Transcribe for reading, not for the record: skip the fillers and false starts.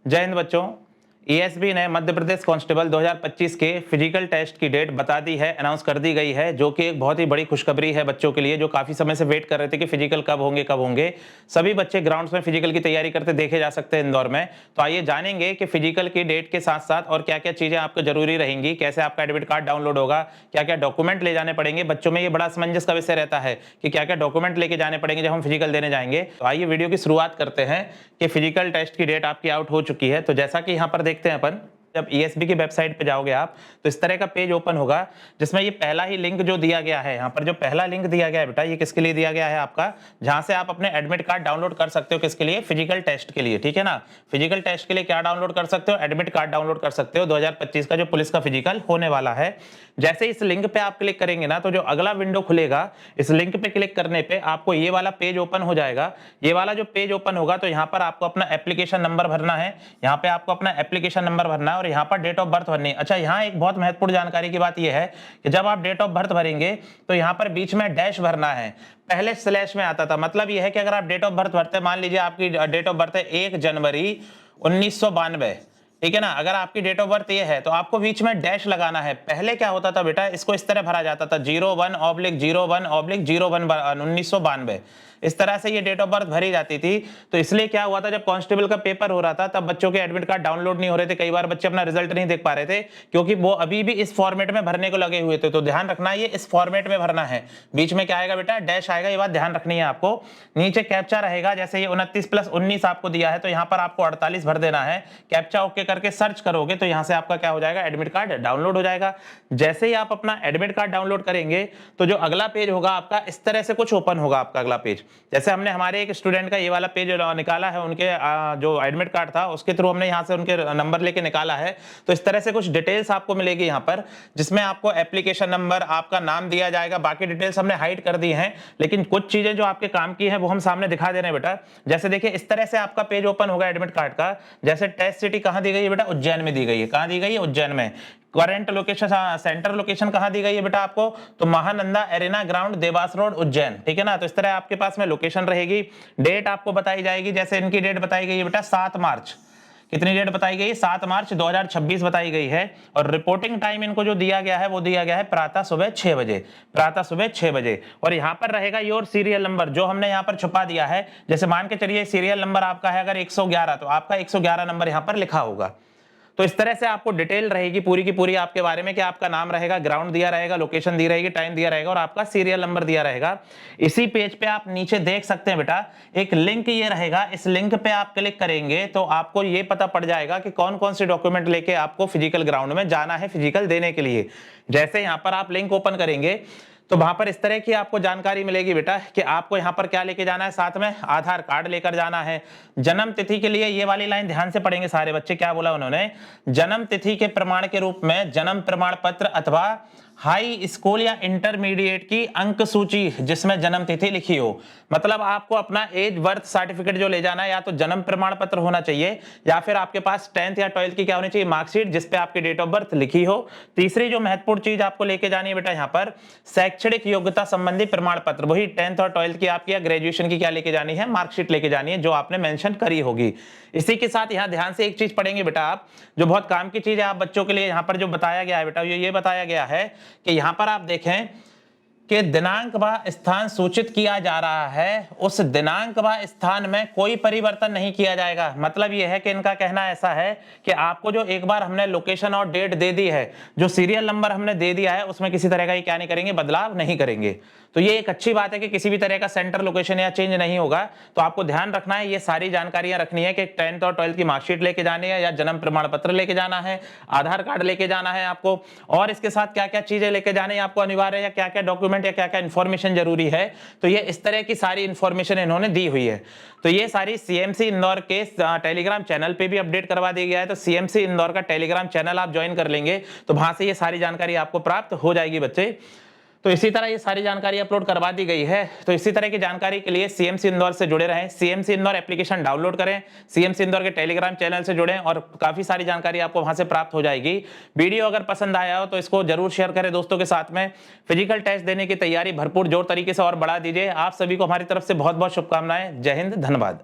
जय हिंद बच्चों। ईएसबी ने मध्य प्रदेश कांस्टेबल 2025 के फिजिकल टेस्ट की डेट बता दी है, अनाउंस कर दी गई है, जो कि एक बहुत ही बड़ी खुशखबरी है बच्चों के लिए जो काफी समय से वेट कर रहे थे कि फिजिकल कब होंगे। सभी बच्चे ग्राउंड्स में फिजिकल की तैयारी करते देखे जा सकते हैं इंदौर में। तो आइए जानेंगे कि फिजिकल की डेट के साथ साथ और क्या क्या चीजें आपको जरूरी रहेंगी, कैसे आपका एडमिट कार्ड डाउनलोड होगा, क्या क्या डॉक्यूमेंट ले जाने पड़ेंगे। बच्चों में ये बड़ा असमंजस का विषय रहता है कि क्या क्या डॉक्यूमेंट लेके जाने पड़ेंगे जब हम फिजिकल देने जाएंगे। तो आइए वीडियो की शुरुआत करते हैं कि फिजिकल टेस्ट की डेट आपकी आउट हो चुकी है। तो जैसा कि यहाँ पर देखते हैं अपन, जब ईएसबी की वेबसाइट पे जाओगे आप तो इस तरह का पेज ओपन होगा जिसमें ये पहला ही लिंक जो दिया गया है, यहाँ पर जो पहला लिंक दिया गया है बेटा, ये किसके लिए दिया गया है आपका, जहां से आप अपने एडमिट कार्ड डाउनलोड कर सकते हो। किसके लिए? फिजिकल टेस्ट के लिए, ठीक है ना। फिजिकल टेस्ट के लिए क्या डाउनलोड कर सकते हो? एडमिट कार्ड डाउनलोड कर सकते हो 2025 का जो पुलिस का फिजिकल होने वाला है। जैसे इस लिंक पे आप क्लिक करेंगे ना, तो जो अगला विंडो खुलेगा, इस लिंक पे क्लिक करने पे आपको ये वाला पेज ओपन हो जाएगा। ये वाला जो पेज ओपन होगा तो यहाँ पर आपको अपना एप्लीकेशन नंबर भरना है, यहाँ पे आपको अपना एप्लीकेशन नंबर भरना है और यहाँ पर डेट ऑफ बर्थ भरनी है। अच्छा, यहाँ एक बहुत महत्वपूर्ण जानकारी की बात यह है कि जब आप डेट ऑफ बर्थ भरेंगे तो यहाँ पर बीच में डैश भरना है। पहले स्लैश में आता था, मतलब यह है कि अगर आप डेट ऑफ बर्थ भरते, मान लीजिए आपकी डेट ऑफ बर्थ है 1 जनवरी 1992, ठीक है ना। अगर आपकी डेट ऑफ बर्थ ये है तो आपको बीच में डैश लगाना है। पहले क्या होता था बेटा, इसको इस तरह भरा जाता था 01/01/01 1992, इस तरह से ये डेट ऑफ बर्थ भरी जाती थी। तो इसलिए क्या हुआ था, जब कांस्टेबल का पेपर हो रहा था तब बच्चों के एडमिट कार्ड डाउनलोड नहीं हो रहे थे। कई बार बच्चे अपना रिजल्ट नहीं देख पा रहे थे क्योंकि वो अभी भी इस फॉर्मेट में भरने को लगे हुए थे। तो ध्यान रखना, ये इस फॉर्मेट में भरना है। बीच में क्या आएगा बेटा? डैश आएगा, ये बात ध्यान रखनी है आपको। नीचे कैप्चा रहेगा, जैसे ये 29+19 आपको दिया है तो यहाँ पर आपको 48 भर देना है। कैप्चा ओके करके सर्च करोगे तो यहाँ से आपका क्या हो जाएगा, एडमिट कार्ड डाउनलोड हो जाएगा। जैसे ही आप अपना एडमिट कार्ड डाउनलोड करेंगे तो जो अगला पेज होगा आपका, इस तरह से कुछ ओपन होगा आपका अगला पेज। जैसे हमने हमारे एक स्टूडेंट का ये वाला पेज निकाला है, उनके जो एडमिट कार्ड था उसके थ्रू हमने यहाँ से उनके नंबर लेके निकाला है। तो इस तरह से कुछ डिटेल्स आपको मिलेगी यहाँ पर, जिसमें आपको एप्लीकेशन नंबर, आपका नाम दिया जाएगा। बाकी डिटेल्स हमने हाइड कर दी हैं, लेकिन कुछ चीजें जो आपके काम की है वो हम सामने दिखा दे रहे हैं बेटा। जैसे देखिए, इस तरह से आपका पेज ओपन होगा एडमिट कार्ड का। जैसे टेस्ट सिटी कहाँ दी गई है बेटा? उज्जैन में दी गई है। कहाँ दी गई है? उज्जैन में। करंट लोकेशन, सेंटर लोकेशन कहां दी गई है बेटा आपको? तो Mahananda arena ground, Dewas road, Ujjain, ठीक है ना। तो इस तरह आपके पास में लोकेशन रहेगी। डेट आपको बताई जाएगी, जैसे इनकी डेट बताई गई है बेटा 7 मार्च। कितनी डेट बताई गई? 7 मार्च 2026 बताई गई है। और रिपोर्टिंग टाइम इनको जो दिया गया है वो दिया गया है प्रातः सुबह 6 बजे, प्रातः सुबह 6 बजे। और यहाँ पर रहेगा योर सीरियल नंबर, जो हमने यहाँ पर छुपा दिया है। जैसे मान के चलिए सीरियल नंबर आपका है अगर 111, तो आपका 111 नंबर यहाँ पर लिखा होगा। तो इस तरह से आपको डिटेल रहेगी पूरी की पूरी आपके बारे में, कि आपका नाम रहेगा, ग्राउंड दिया रहेगा, लोकेशन दी रहेगी, टाइम दिया रहेगा और आपका सीरियल नंबर दिया रहेगा। इसी पेज पे आप नीचे देख सकते हैं बेटा, एक लिंक ये रहेगा। इस लिंक पे आप क्लिक करेंगे तो आपको ये पता पड़ जाएगा कि कौन कौन से डॉक्यूमेंट लेके आपको फिजिकल ग्राउंड में जाना है फिजिकल देने के लिए। जैसे यहाँ पर आप लिंक ओपन करेंगे तो वहां पर इस तरह की आपको जानकारी मिलेगी बेटा कि आपको यहाँ पर क्या लेके जाना है। साथ में आधार कार्ड लेकर जाना है। जन्म तिथि के लिए ये वाली लाइन ध्यान से पढ़ेंगे सारे बच्चे, क्या बोला उन्होंने? जन्म तिथि के प्रमाण के रूप में जन्म प्रमाण पत्र अथवा हाई स्कूल या इंटरमीडिएट की अंक सूची जिसमें जन्म तिथि लिखी हो। मतलब आपको अपना एज बर्थ सर्टिफिकेट जो ले जाना है, या तो जन्म प्रमाण पत्र होना चाहिए या फिर आपके पास 10th या 12th की क्या होनी चाहिए, मार्कशीट जिसपे आपकी डेट ऑफ बर्थ लिखी हो। तीसरी जो महत्वपूर्ण चीज आपको लेके जानी है बेटा यहाँ पर, शैक्षणिक योग्यता संबंधी प्रमाण पत्र। वही 10th और 12th की आपकी या ग्रेजुएशन की क्या लेके जानी है, मार्कशीट लेके जानी है, जो आपने मेंशन करी होगी। इसी के साथ यहाँ ध्यान से एक चीज पढ़ेंगे बेटा आप, जो बहुत काम की चीज है आप बच्चों के लिए। यहाँ पर जो बताया गया है बेटा, ये बताया गया है कि यहाँ पर आप देखें कि दिनांक व स्थान सूचित किया जा रहा है, उस दिनांक व स्थान में कोई परिवर्तन नहीं किया जाएगा। मतलब यह है कि इनका कहना ऐसा है कि आपको जो एक बार हमने लोकेशन और डेट दे दी है, जो सीरियल नंबर हमने दे दिया है, उसमें किसी तरह का ये क्या नहीं करेंगे, बदलाव नहीं करेंगे। तो ये एक अच्छी बात है कि किसी भी तरह का सेंटर लोकेशन या चेंज नहीं होगा। तो आपको ध्यान रखना है, ये सारी जानकारियां रखनी है कि 10th और 12th की मार्कशीट लेके जानी है, या जन्म प्रमाण पत्र लेके जाना है, आधार कार्ड लेके जाना है आपको, और इसके साथ क्या क्या चीजें लेके जानी है आपको अनिवार्य, या क्या क्या डॉक्यूमेंट या क्या क्या इंफॉर्मेशन जरूरी है। तो ये इस तरह की सारी इंफॉर्मेशन इन्होंने दी हुई है। तो ये सारी सीएमसी इंदौर के टेलीग्राम चैनल पे भी अपडेट करवा दिया गया है। तो सीएमसी इंदौर का टेलीग्राम चैनल आप ज्वाइन कर लेंगे तो वहां से ये सारी जानकारी आपको प्राप्त हो जाएगी बच्चे। तो इसी तरह ये सारी जानकारी अपलोड करवा दी गई है। तो इसी तरह की जानकारी के लिए सीएमसी इंदौर से जुड़े रहें, सीएमसी इंदौर एप्लीकेशन डाउनलोड करें, सीएमसी इंदौर के टेलीग्राम चैनल से जुड़ें और काफी सारी जानकारी आपको वहां से प्राप्त हो जाएगी। वीडियो अगर पसंद आया हो तो इसको जरूर शेयर करें दोस्तों के साथ में। फिजिकल टेस्ट देने की तैयारी भरपूर जोर तरीके से और बढ़ा दीजिए। आप सभी को हमारी तरफ से बहुत बहुत शुभकामनाएं। जय हिंद, धन्यवाद।